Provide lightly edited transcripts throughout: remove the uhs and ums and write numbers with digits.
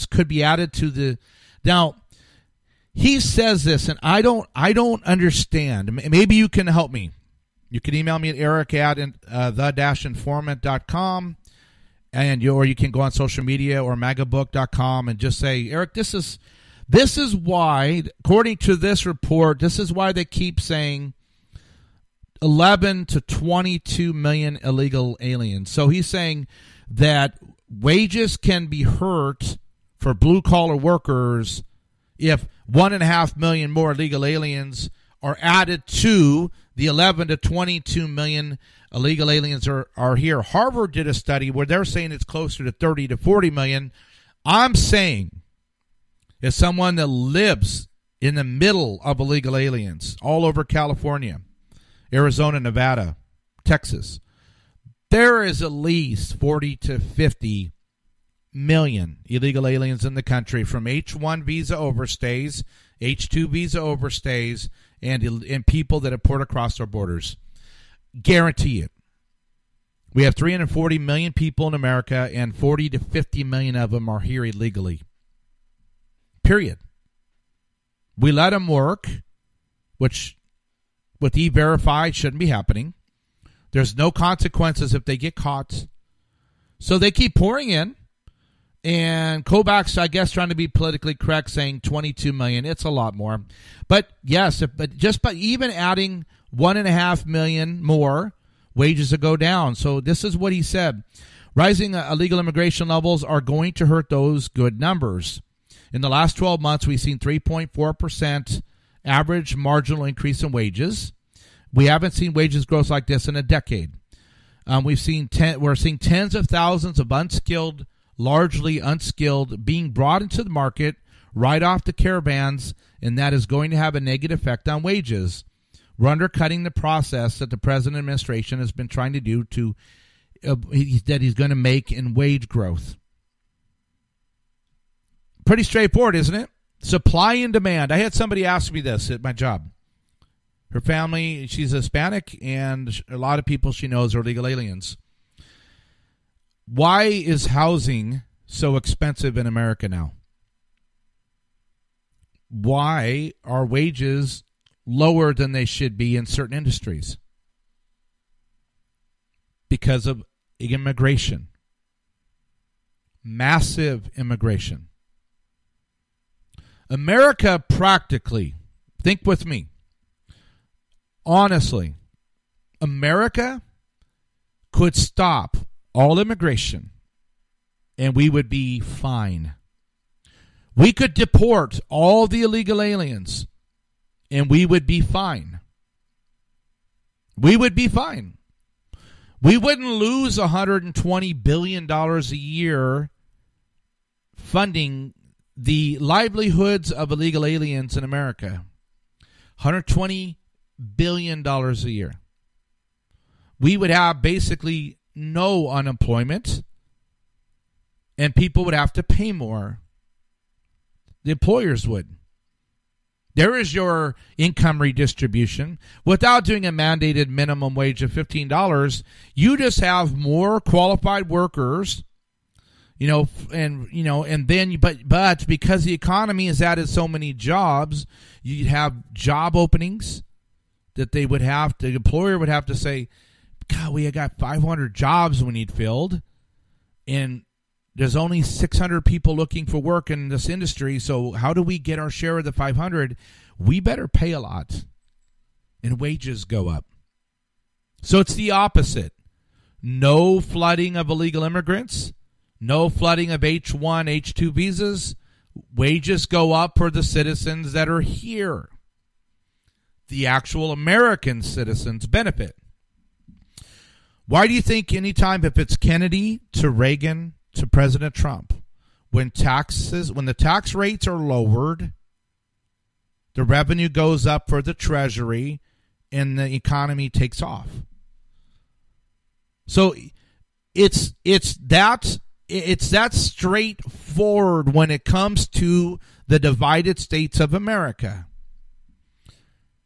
could be added to the. Now, he says this, and I don't understand. Maybe you can help me. You can email me at eric@the-informant.com, or you can go on social media or magabook.com and just say, Eric, this is why, according to this report, this is why they keep saying 11 to 22 million illegal aliens. So he's saying that wages can be hurt for blue-collar workers if 1.5 million more illegal aliens are added to the 11 to 22 million illegal aliens are here. Harvard did a study where they're saying it's closer to 30 to 40 million. I'm saying, as someone that lives in the middle of illegal aliens all over California, Arizona, Nevada, Texas, there is at least 40 to 50 million illegal aliens in the country from H-1 visa overstays, H-2 visa overstays, and people that have poured across our borders. Guarantee it. We have 340 million people in America, and 40 to 50 million of them are here illegally. Period. We let them work, which with E-Verify shouldn't be happening. There's no consequences if they get caught. So they keep pouring in. And Kobach's, I guess, trying to be politically correct, saying 22 million. It's a lot more. But yes, but just by even adding 1.5 million more, wages will go down. So this is what he said. Rising illegal immigration levels are going to hurt those good numbers. In the last 12 months, we've seen 3.4% average marginal increase in wages. We haven't seen wages growth like this in a decade. We're seeing tens of thousands of unskilled, largely unskilled, being brought into the market right off the caravans, and that is going to have a negative effect on wages. We're undercutting the process that the President administration has been trying to do that he's going to make in wage growth. Pretty straightforward, isn't it? Supply and demand. I had somebody ask me this at my job. Her family, she's Hispanic, and a lot of people she knows are illegal aliens. Why is housing so expensive in America now? Why are wages lower than they should be in certain industries? Because of immigration. Massive immigration. America practically, think with me, honestly, America could stop all immigration and we would be fine. We could deport all the illegal aliens and we would be fine. We would be fine. We wouldn't lose $120 billion a year funding the livelihoods of illegal aliens in America. $120 billion a year. We would have basically no unemployment, and people would have to pay more. The employers would. There is your income redistribution. Without doing a mandated minimum wage of $15, you just have more qualified workers, but because the economy has added so many jobs, you'd have job openings that the employer would have to say, God, we got 500 jobs we need filled, and there's only 600 people looking for work in this industry, so how do we get our share of the 500? We better pay a lot, and wages go up. So it's the opposite. No flooding of illegal immigrants, no flooding of H-1, H-2 visas. Wages go up for the citizens that are here. The actual American citizens benefit. Why do you think anytime, if it's Kennedy to Reagan to President Trump, when the tax rates are lowered, the revenue goes up for the Treasury and the economy takes off? So it's that straightforward when it comes to the divided states of America.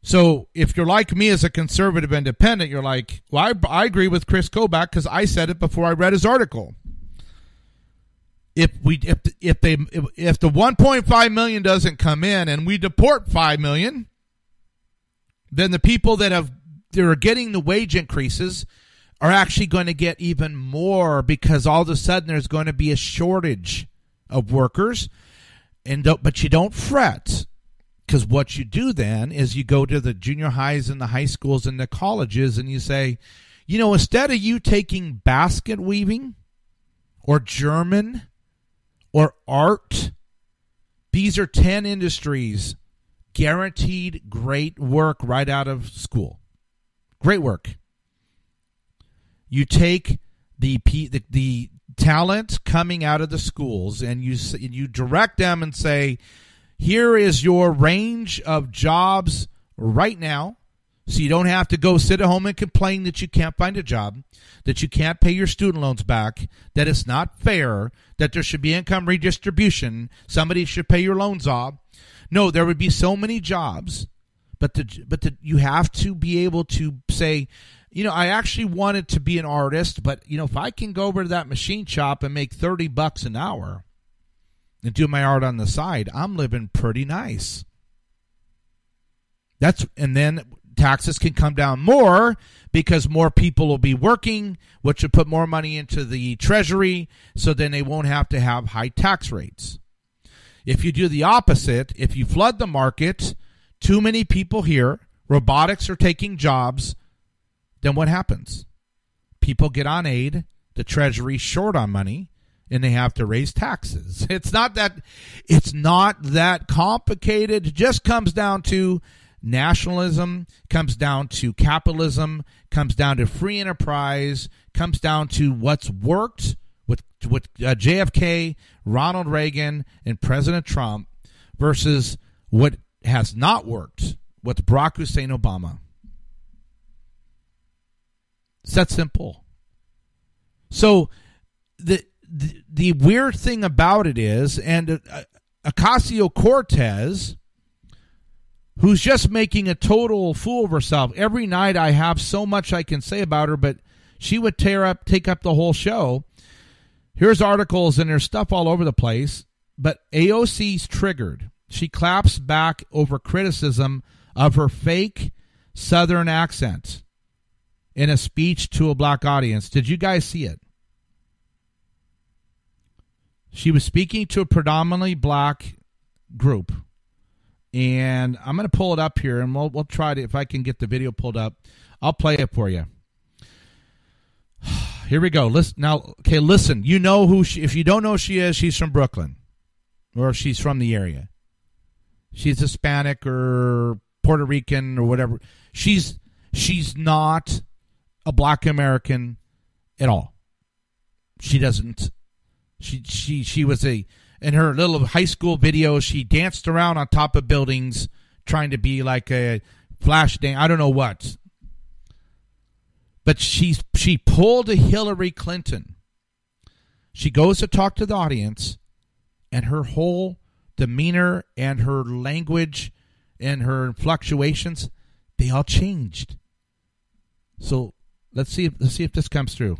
So if you're like me as a conservative independent, you're like, well, I agree with Chris Kobach because I said it before I read his article. if the 1.5 million doesn't come in and we deport 5 million, then the people that are getting the wage increases are actually going to get even more, because all of a sudden there's going to be a shortage of workers. But you don't fret, because what you do then is you go to the junior highs and the high schools and the colleges and you say, instead of you taking basket weaving or German or art, these are 10 industries guaranteed great work right out of school. Great work. You take the talent coming out of the schools and you direct them and say, here is your range of jobs right now, so you don't have to go sit at home and complain that you can't find a job, that you can't pay your student loans back, that it's not fair, that there should be income redistribution, somebody should pay your loans off. No, there would be so many jobs, but you have to be able to say, I actually wanted to be an artist, but if I can go over to that machine shop and make $30 an hour and do my art on the side, I'm living pretty nice. And then taxes can come down more because more people will be working, which will put more money into the treasury, so then they won't have to have high tax rates. If you do the opposite, if you flood the market, too many people here, robotics are taking jobs, then what happens? People get on aid, the treasury's short on money, and they have to raise taxes. It's not that complicated. It just comes down to nationalism, comes down to capitalism, comes down to free enterprise, comes down to what's worked with JFK, Ronald Reagan, and President Trump versus what has not worked with Barack Hussein Obama. It's that simple. So the weird thing about it is, and Ocasio-Cortez, who's just making a total fool of herself. Every night I have so much I can say about her, but she would take up the whole show. Here's articles and there's stuff all over the place, but AOC's triggered. She claps back over criticism of her fake Southern accent in a speech to a black audience. Did you guys see it? She was speaking to a predominantly black group. And I'm going to pull it up here, and we'll try to, if I can get the video pulled up, I'll play it for you. Here we go. Listen now. Okay, listen. You know who she? If you don't know who she is, she's from Brooklyn, or she's from the area. She's Hispanic or Puerto Rican or whatever. She's not a black American at all. She doesn't. She was in her little high school video, she danced around on top of buildings trying to be like a flash dance. I don't know what. But she pulled a Hillary Clinton. She goes to talk to the audience, and her whole demeanor and her language and her fluctuations, they all changed. So let's see if this comes through.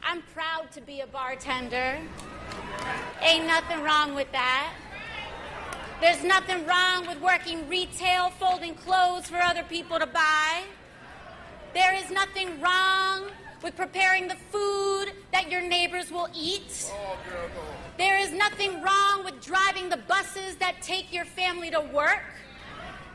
I'm proud to be a bartender. Ain't nothing wrong with that. There's nothing wrong with working retail, folding clothes for other people to buy. There is nothing wrong with preparing the food that your neighbors will eat. There is nothing wrong with driving the buses that take your family to work.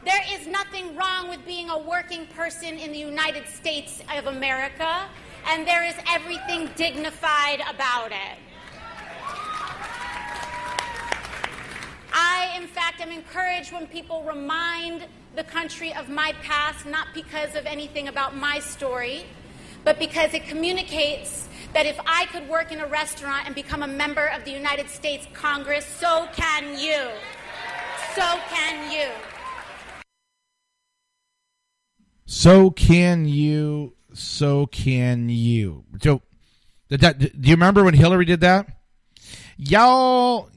There is nothing wrong with being a working person in the United States of America. And there is everything dignified about it. I, in fact, am encouraged when people remind the country of my past, not because of anything about my story, but because it communicates that if I could work in a restaurant and become a member of the United States Congress, so can you. So can you. So can you. So can you. So, do you remember when Hillary did that? Y'all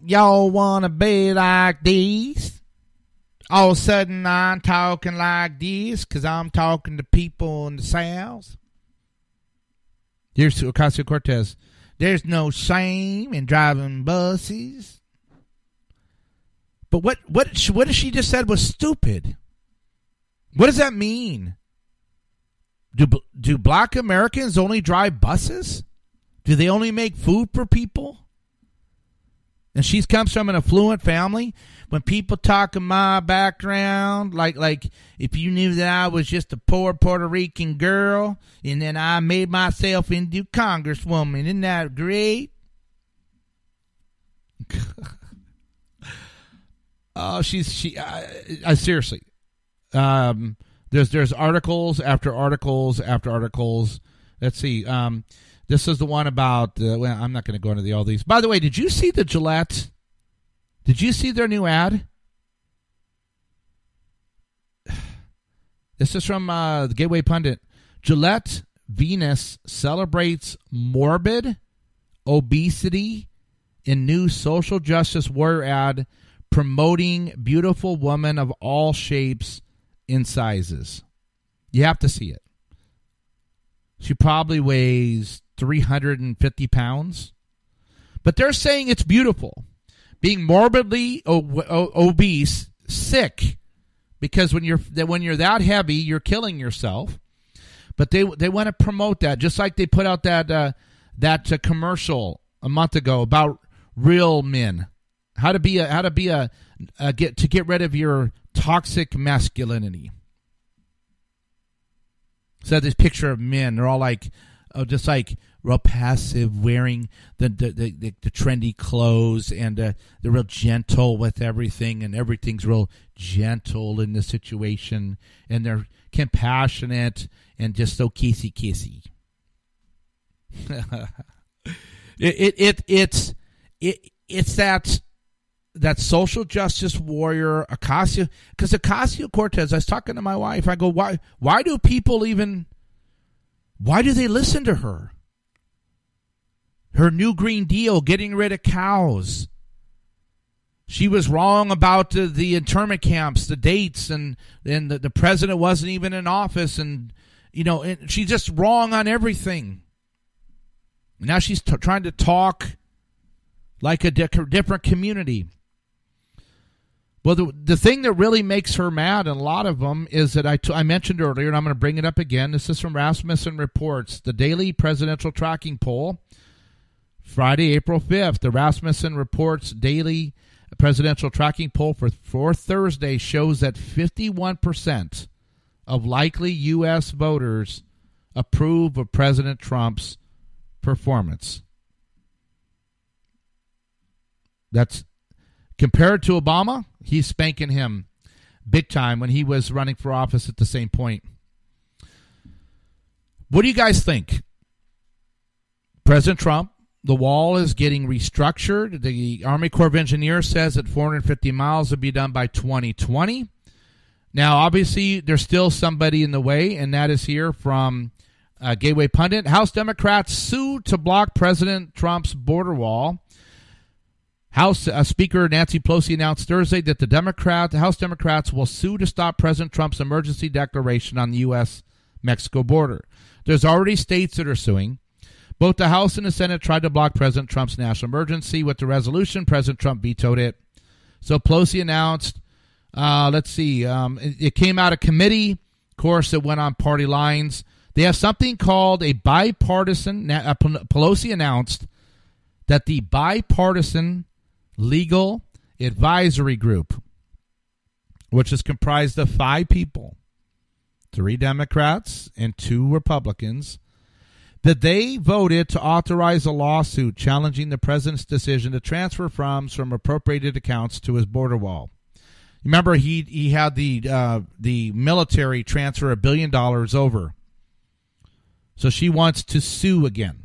want to be like these? All of a sudden I'm talking like this because I'm talking to people in the South. Here's Ocasio-Cortez. There's no shame in driving buses. But what she just said was stupid. What does that mean? Do black Americans only drive buses? Do they only make food for people? And she comes from an affluent family. When people talk of my background, like if you knew that I was just a poor Puerto Rican girl and then I made myself into Congresswoman, isn't that great? Oh, seriously. There's articles after articles after articles. Let's see. This is the one about. Well, I'm not going to go into all these. By the way, did you see the Gillette? Did you see their new ad? This is from the Gateway Pundit. Gillette Venus celebrates morbid obesity in new social justice warrior ad promoting beautiful women of all shapes and sizes. You have to see it. She probably weighs 350 pounds. But they're saying it's beautiful. Being morbidly obese, sick, because when you're that heavy, you're killing yourself. But they want to promote that, just like they put out that commercial a month ago about real men, how to get rid of your toxic masculinity. So this picture of men, they're all like, just like real passive, wearing the trendy clothes, and they're real gentle with everything, and everything's real gentle in the situation, and they're compassionate and just so kissy. It's that social justice warrior Ocasio-Cortez. I was talking to my wife. I go, why do they listen to her? Her new Green Deal, getting rid of cows. She was wrong about the internment camps, the dates, and the president wasn't even in office, and she's just wrong on everything. Now she's trying to talk like a different community. Well, the thing that really makes her mad, and a lot of them, is that I mentioned earlier, and I'm going to bring it up again. This is from Rasmussen Reports, the daily presidential tracking poll, Friday, April 5th. The Rasmussen Reports daily presidential tracking poll for Thursday shows that 51% of likely U.S. voters approve of President Trump's performance. That's compared to Obama. He's spanking him big time when he was running for office at the same point. What do you guys think? President Trump, the wall is getting restructured. The Army Corps of Engineers says that 450 miles will be done by 2020. Now, obviously, there's still somebody in the way, and that is here from Gateway Pundit. House Democrats sue to block President Trump's border wall. House Speaker Nancy Pelosi announced Thursday that the House Democrats will sue to stop President Trump's emergency declaration on the U.S.-Mexico border. There's already states that are suing. Both the House and the Senate tried to block President Trump's national emergency with the resolution. President Trump vetoed it. So Pelosi announced, it came out of committee. Of course, it went on party lines. They have something called a bipartisan. Pelosi announced that the bipartisan legal advisory group, which is comprised of 5 people, 3 Democrats and 2 Republicans, that they voted to authorize a lawsuit challenging the president's decision to transfer funds from appropriated accounts to his border wall. Remember, he had the military transfer $1 billion over. So she wants to sue again.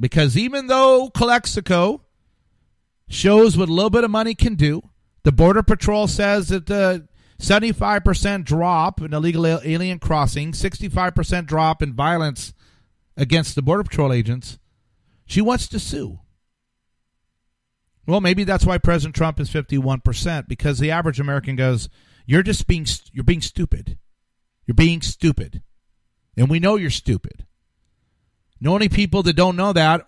Because even though Calexico shows what a little bit of money can do, the Border Patrol says that the 75% drop in illegal alien crossing, 65% drop in violence against the Border Patrol agents, she wants to sue. Well, maybe that's why President Trump is 51%, because the average American goes, you're being stupid. You're being stupid. And we know you're stupid. The only people that don't know that